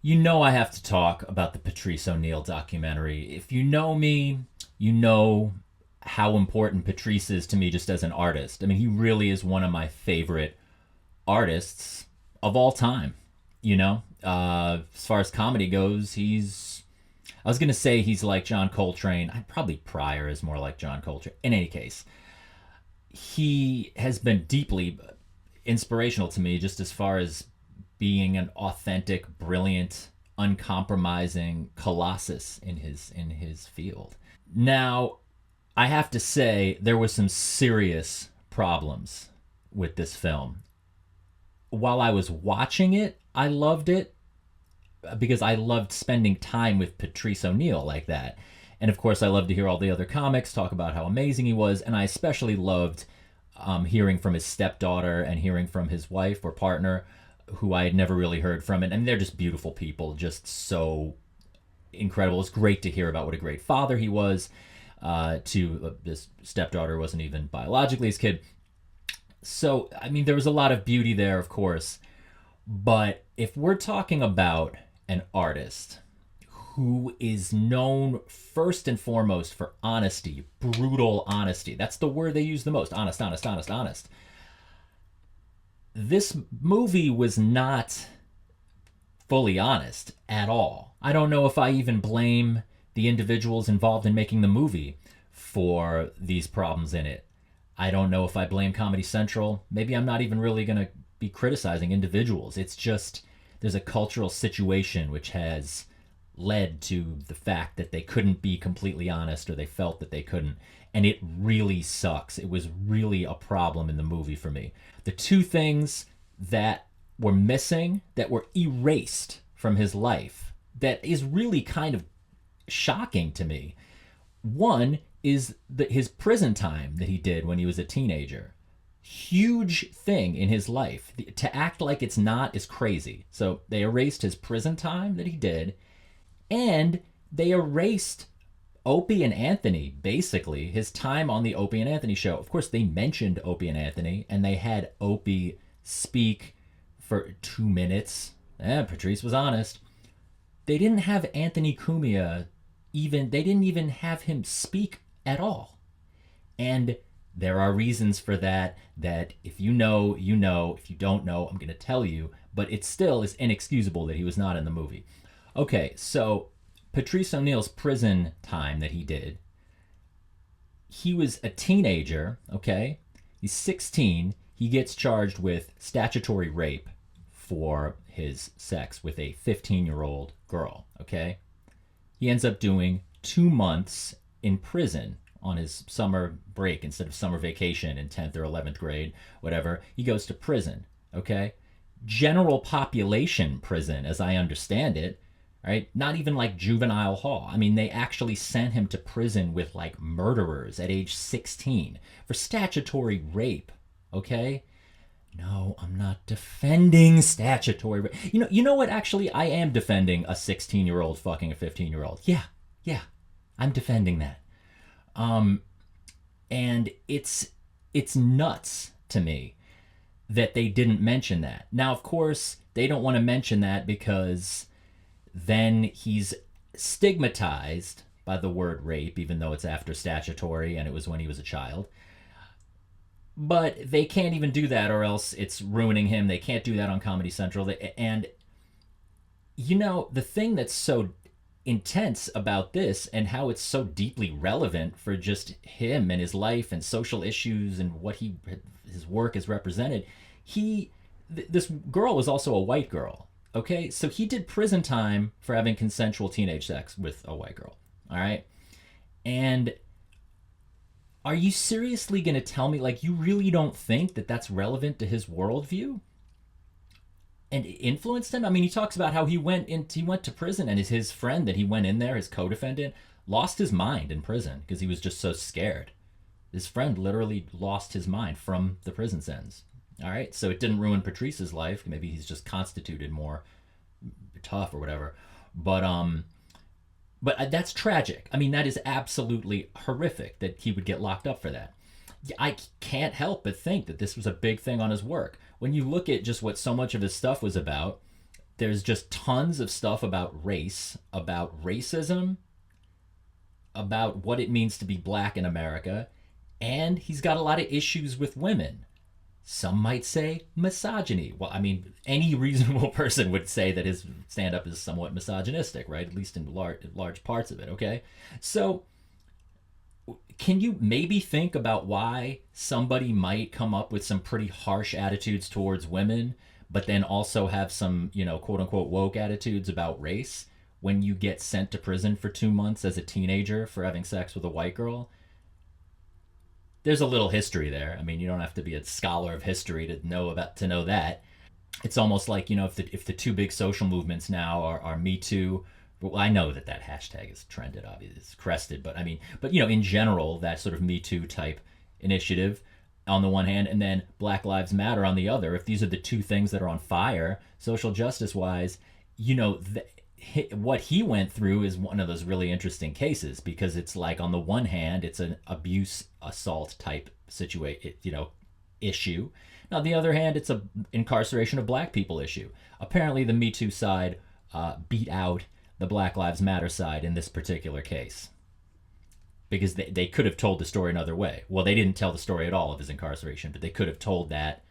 You know I have to talk about the Patrice O'Neal documentary. If you know me, you know how important Patrice is to me just as an artist. I mean, he really is one of my favorite artists of all time. As far as comedy goes, I was gonna say he's like John Coltrane. I probably Pryor is more like John Coltrane. In any case, he has been deeply inspirational to me just as far as being an authentic, brilliant, uncompromising colossus in his field. Now, I have to say there was some serious problems with this film. While I was watching it, I loved it because I loved spending time with Patrice O'Neal like that. And of course, I loved to hear all the other comics talk about how amazing he was. And I especially loved hearing from his stepdaughter and hearing from his wife or partner, who I had never really heard from. And they're just beautiful people, just so incredible. It's great to hear about what a great father he was. To This stepdaughter wasn't even biologically his kid. So, I mean, there was a lot of beauty there, of course. But if we're talking about an artist who is known first and foremost for honesty, brutal honesty, that's the word they use the most: honest, honest, honest, honest. This movie was not fully honest at all. I don't know if I even blame the individuals involved in making the movie for these problems in it. I don't know if I blame Comedy Central. Maybe I'm not even really going to be criticizing individuals. It's just there's a cultural situation which has led to the fact that they couldn't be completely honest, or they felt that they couldn't. And it really sucks. It was really a problem in the movie for me. The two things that were missing, that were erased from his life, that is really kind of shocking to me. One is his prison time that he did when he was a teenager. Huge thing in his life. To act like it's not is crazy. So they erased his prison time that he did, and they erased Opie and Anthony, basically, his time on the Opie and Anthony show. Of course, they mentioned Opie and Anthony, and they had Opie speak for 2 minutes. Patrice was honest. They didn't have Anthony Cumia they didn't even have him speak at all. And there are reasons for that if you know, you know. If you don't know, I'm going to tell you. But it still is inexcusable that he was not in the movie. Okay, so Patrice O'Neal's prison time that he did, he was a teenager, okay? He's 16. He gets charged with statutory rape for his sex with a 15-year-old girl, okay? He ends up doing 2 months in prison on his summer break instead of summer vacation in 10th or 11th grade, whatever. He goes to prison, okay? General population prison, as I understand it, right? Not even like juvenile hall. I mean, they actually sent him to prison with like murderers at age 16 for statutory rape, okay? No, I'm not defending statutory rape. You know what? Actually, I am defending a 16-year-old fucking a 15-year-old. Yeah, I'm defending that. And it's nuts to me that they didn't mention that. Now, of course, they don't want to mention that because then he's stigmatized by the word rape, even though it's after statutory and it was when he was a child. But they can't even do that, or else it's ruining him. They can't do that on Comedy Central. And, the thing that's so intense about this, and how it's so deeply relevant for just him and his life and social issues and what his work has represented, this girl was also a white girl. Okay, so he did prison time for having consensual teenage sex with a white girl. All right, and are you seriously going to tell me, like, you really don't think that that's relevant to his worldview and influenced him? I mean, he talks about how he went to prison, and his friend that he went in there, his co-defendant, lost his mind in prison because he was just so scared. His friend literally lost his mind from the prison sentence. All right, so it didn't ruin Patrice's life. Maybe he's just constituted more tough or whatever. But that's tragic. I mean, that is absolutely horrific that he would get locked up for that. I can't help but think that this was a big thing on his work. When you look at just what so much of his stuff was about, There's just tons of stuff about race, about racism, about what it means to be black in America, and he's got a lot of issues with women. Some might say misogyny. Well, I mean, any reasonable person would say that his stand up is somewhat misogynistic, right? At least in large parts of it, okay? So, can you maybe think about why somebody might come up with some pretty harsh attitudes towards women, but then also have some, quote unquote woke attitudes about race when you get sent to prison for 2 months as a teenager for having sex with a white girl? There's a little history there. I mean, you don't have to be a scholar of history to know that. It's almost like, if the two big social movements now are Me Too. Well, I know that hashtag is trended, obviously it's crested, but I mean, in general, that sort of Me Too type initiative on the one hand, and then Black Lives Matter on the other. If these are the two things that are on fire, social justice wise, what he went through is one of those really interesting cases, because it's like, on the one hand, it's an abuse assault type issue. Now, on the other hand, it's a incarceration of black people issue. Apparently, the Me Too side beat out the Black Lives Matter side in this particular case, because they could have told the story another way. Well, they didn't tell the story at all of his incarceration, but they could have told that.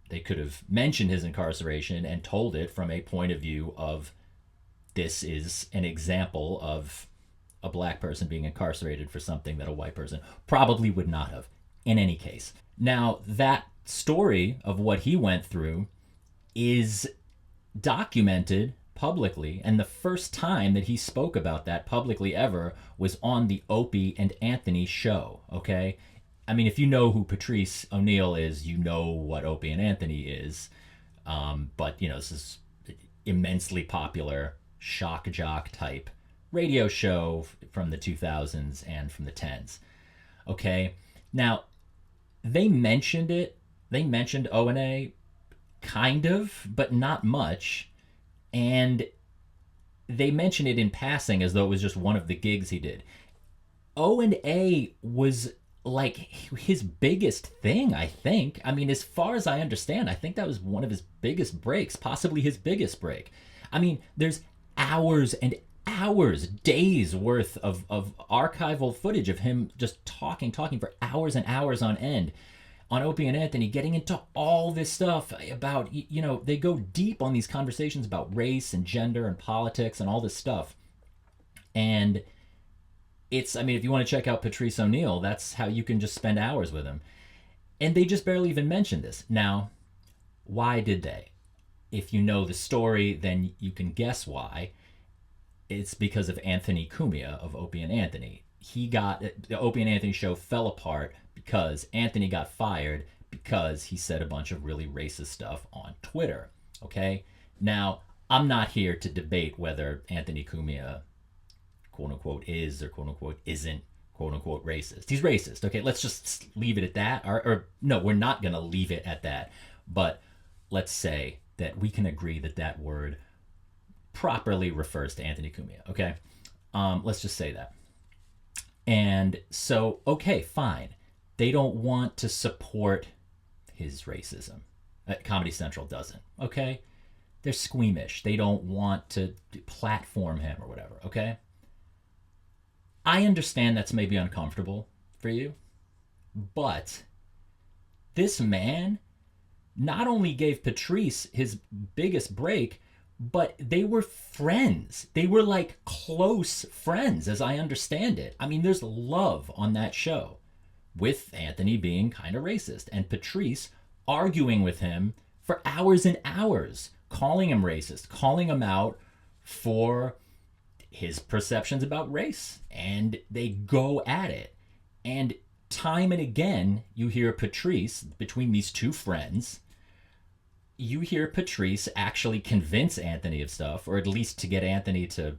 They could have mentioned his incarceration and told it from a point of view of, this is an example of a black person being incarcerated for something that a white person probably would not have, in any case. Now, that story of what he went through is documented publicly, and the first time that he spoke about that publicly ever was on the Opie and Anthony show, okay? I mean, if you know who Patrice O'Neal is, you know what Opie and Anthony is. But, this is immensely popular shock jock type radio show from the 2000s and from the 10s. Okay? Now, they mentioned it. They mentioned O&A kind of, but not much. And they mention it in passing as though it was just one of the gigs he did. O&A was like his biggest thing, I think. I mean, as far as I understand, I think that was one of his biggest breaks, possibly his biggest break. I mean, there's hours and hours, days worth of archival footage of him just talking for hours and hours on end on Opie and Anthony, getting into all this stuff about, they go deep on these conversations about race and gender and politics and all this stuff. And if you want to check out Patrice O'Neal, that's how you can just spend hours with him. And they just barely even mentioned this. Now, why did they? If you know the story, then you can guess why. It's because of Anthony Cumia of Opie and Anthony. The Opie and Anthony show fell apart because Anthony got fired because he said a bunch of really racist stuff on Twitter. Okay? Now, I'm not here to debate whether Anthony Cumia, quote unquote, is or quote unquote isn't, quote unquote, racist. He's racist. Okay? Let's just leave it at that. Or no, we're not going to leave it at that. But let's say that we can agree that word properly refers to Anthony Cumia. Okay? Let's just say that. And so, okay, fine. They don't want to support his racism. Comedy Central doesn't, okay? They're squeamish. They don't want to platform him or whatever, okay? I understand that's maybe uncomfortable for you, but this man not only gave Patrice his biggest break, but they were friends. They were like close friends, as I understand it. I mean, there's love on that show, with Anthony being kind of racist and Patrice arguing with him for hours and hours, calling him racist, calling him out for his perceptions about race. And they go at it. And time and again, you hear Patrice, between these two friends, you hear Patrice actually convince Anthony of stuff, or at least to get Anthony to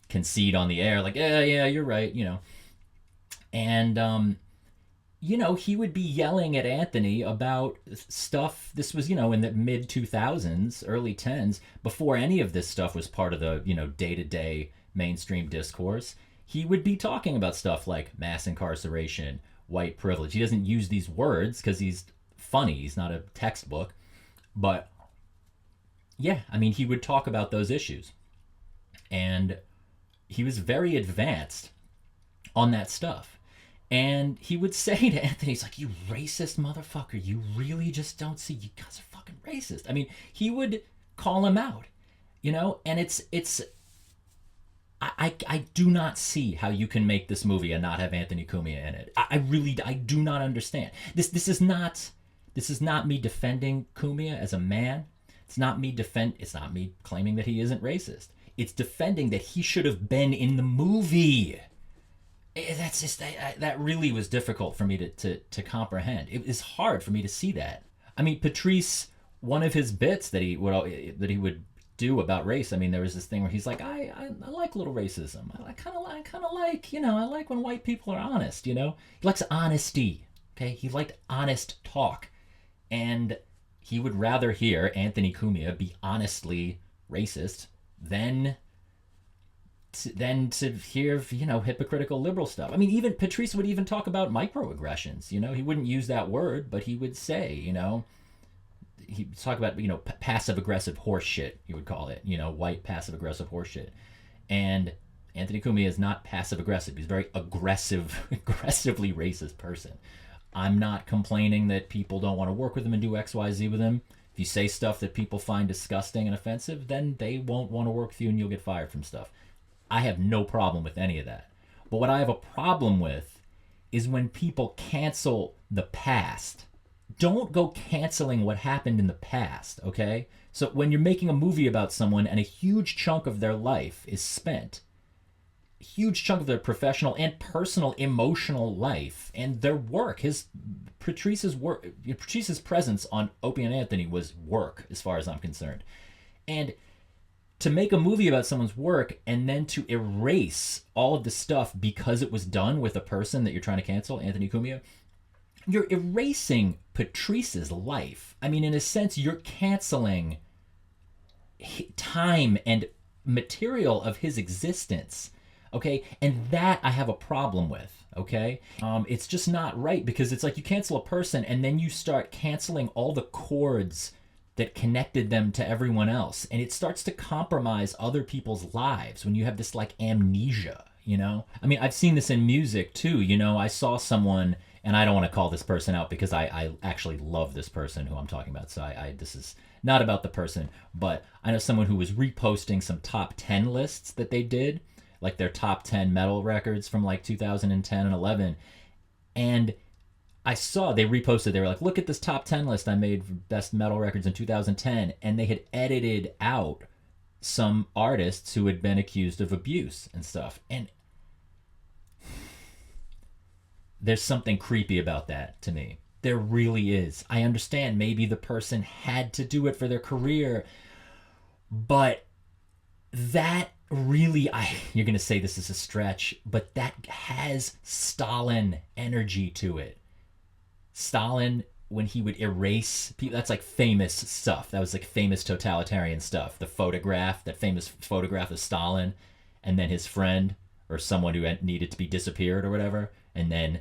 concede on the air, like, yeah, you're right, And, he would be yelling at Anthony about stuff. This was, in the mid 2000s, early 10s, before any of this stuff was part of the, day-to-day mainstream discourse. He would be talking about stuff like mass incarceration, white privilege. He doesn't use these words because he's funny. He's not a textbook. But, Yeah, I mean, he would talk about those issues. And he was very advanced on that stuff. And he would say to Anthony, he's like, you racist motherfucker, you really just don't see, you guys are fucking racist. I mean, he would call him out, and I do not see how you can make this movie and not have Anthony Cumia in it. I do not understand. This is not me defending Cumia as a man. It's not me claiming that he isn't racist. It's defending that he should have been in the movie. That really was difficult for me to comprehend. It was hard for me to see that. I mean, Patrice, one of his bits that he would do about race. I mean, there was this thing where he's like, I like a little racism. I kind of like, I like when white people are honest. He likes honesty. Okay, he liked honest talk, and he would rather hear Anthony Cumia be honestly racist than to hear, hypocritical liberal stuff. I mean, even Patrice would even talk about microaggressions. He wouldn't use that word, but he would say, he'd talk about, passive aggressive horse shit, he would call it, white passive aggressive horse shit. And Anthony Cumia is not passive aggressive. He's a very aggressively racist person. I'm not complaining that people don't want to work with him and do XYZ with him. If you say stuff that people find disgusting and offensive, then they won't want to work with you and you'll get fired from stuff. I have no problem with any of that. But what I have a problem with is when people cancel the past. Don't go canceling what happened in the past, okay? So when you're making a movie about someone and a huge chunk of their life is spent, a huge chunk of their professional and personal emotional life and their work, Patrice's presence on Opie and Anthony was work as far as I'm concerned. And to make a movie about someone's work and then to erase all of the stuff because it was done with a person that you're trying to cancel, Anthony Cumia, you're erasing Patrice's life. I mean, in a sense, you're canceling time and material of his existence, okay? And that I have a problem with, okay? It's just not right, because it's like you cancel a person and then you start canceling all the cords that connected them to everyone else. And it starts to compromise other people's lives when you have this like amnesia, I mean, I've seen this in music too. I saw someone, and I don't want to call this person out because I actually love this person who I'm talking about. So this is not about the person, but I know someone who was reposting some top 10 lists that they did, like their top 10 metal records from like 2010 and 11. And I saw they reposted, they were like, look at this top 10 list I made for best metal records in 2010. And they had edited out some artists who had been accused of abuse and stuff. And there's something creepy about that to me. There really is. I understand maybe the person had to do it for their career, but that really, you're going to say this is a stretch, but that has Stalin energy to it. Stalin, when he would erase people, that's like famous stuff. That was like famous totalitarian stuff. The photograph, that famous photograph of Stalin and then his friend or someone who needed to be disappeared or whatever. And then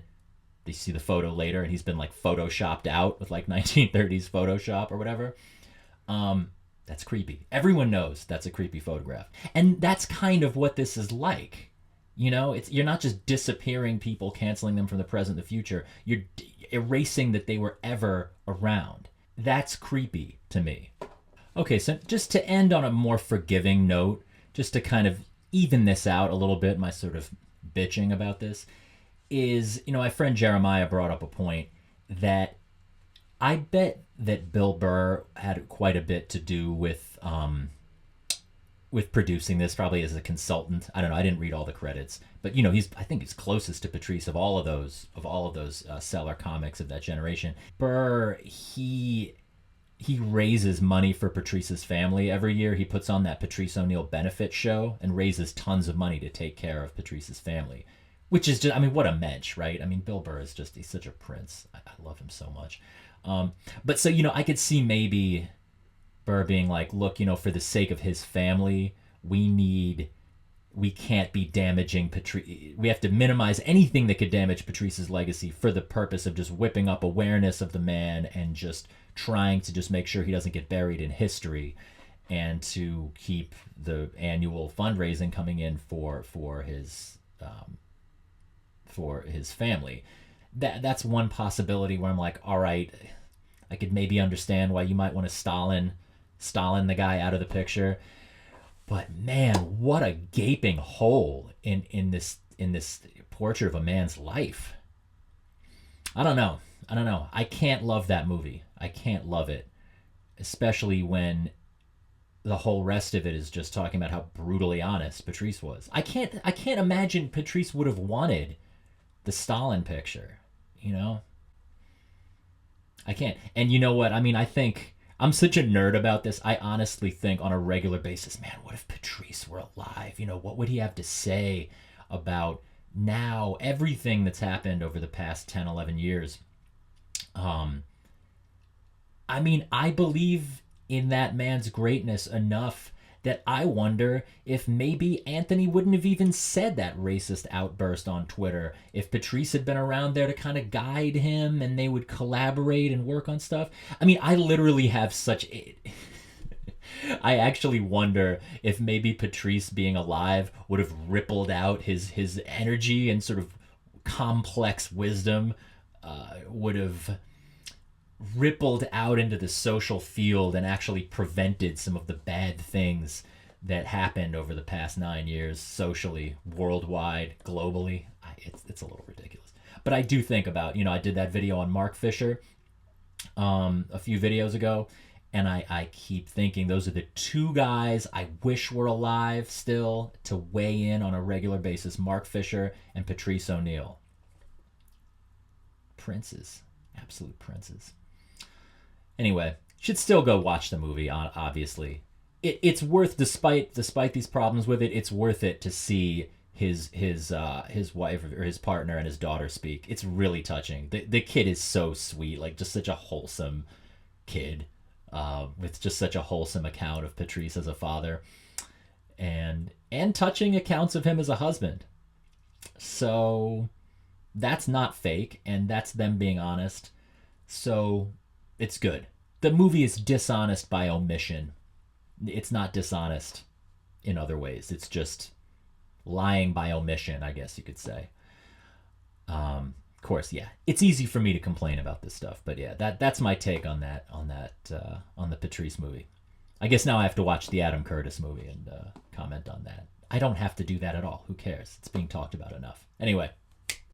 they see the photo later and he's been like photoshopped out with like 1930s Photoshop or whatever. That's creepy. Everyone knows that's a creepy photograph. And that's kind of what this is like. You're not just disappearing people, canceling them from the present and the future. You're erasing that they were ever around. That's creepy to me. Okay, so just to end on a more forgiving note, just to kind of even this out a little bit, my sort of bitching about this, is, my friend Jeremiah brought up a point that I bet that Bill Burr had quite a bit to do with producing this, probably as a consultant. I don't know. I didn't read all the credits, but I think he's closest to Patrice of all of those seller comics of that generation. Burr, he raises money for Patrice's family every year. He puts on that Patrice O'Neal benefit show and raises tons of money to take care of Patrice's family, which is just, what a mensch, right? Bill Burr is just, he's such a prince. I love him so much. But so, I could see maybe Burr being like, look, for the sake of his family, we can't be damaging Patrice. We have to minimize anything that could damage Patrice's legacy for the purpose of just whipping up awareness of the man and just trying to just make sure he doesn't get buried in history. and to keep the annual fundraising coming in for his family. That's one possibility where I'm like, all right, I could maybe understand why you might want to Stalin the guy out of the picture. But man, what a gaping hole in this portrait of a man's life. I don't know. I can't love that movie. I can't love it, especially when the whole rest of it is just talking about how brutally honest Patrice was. I can't imagine Patrice would have wanted the Stalin picture, you know? I can't. And you know what? I mean, I think I'm such a nerd about this. I honestly think on a regular basis, man, what if Patrice were alive? You know, what would he have to say about now everything that's happened over the past 10, 11 years? I mean, I believe in that man's greatness enough that I wonder if maybe Anthony wouldn't have even said that racist outburst on Twitter if Patrice had been around there to kind of guide him and they would collaborate and work on stuff. I mean, I literally have such I actually wonder if maybe Patrice being alive would have rippled out his energy and sort of complex wisdom, would have rippled out into the social field and actually prevented some of the bad things that happened over the past 9 years socially, worldwide, globally. It's a little ridiculous. But I do think about, I did that video on Mark Fisher a few videos ago, and I keep thinking those are the two guys I wish were alive still to weigh in on a regular basis, Mark Fisher and Patrice O'Neal. Princes. Absolute princes. Anyway, should still go watch the movie, obviously. It's worth, despite these problems with it, it's worth it to see his wife or his partner and his daughter speak. It's really touching. The kid is so sweet, like just such a wholesome kid, with just such a wholesome account of Patrice as a father, and touching accounts of him as a husband. So that's not fake, and that's them being honest. So it's good. The movie is dishonest by omission. It's not dishonest in other ways. It's just lying by omission, I guess you could say. Of course, yeah. It's easy for me to complain about this stuff, but yeah, that's my take on the Patrice movie. I guess now I have to watch the Adam Curtis movie and comment on that. I don't have to do that at all. Who cares? It's being talked about enough. Anyway,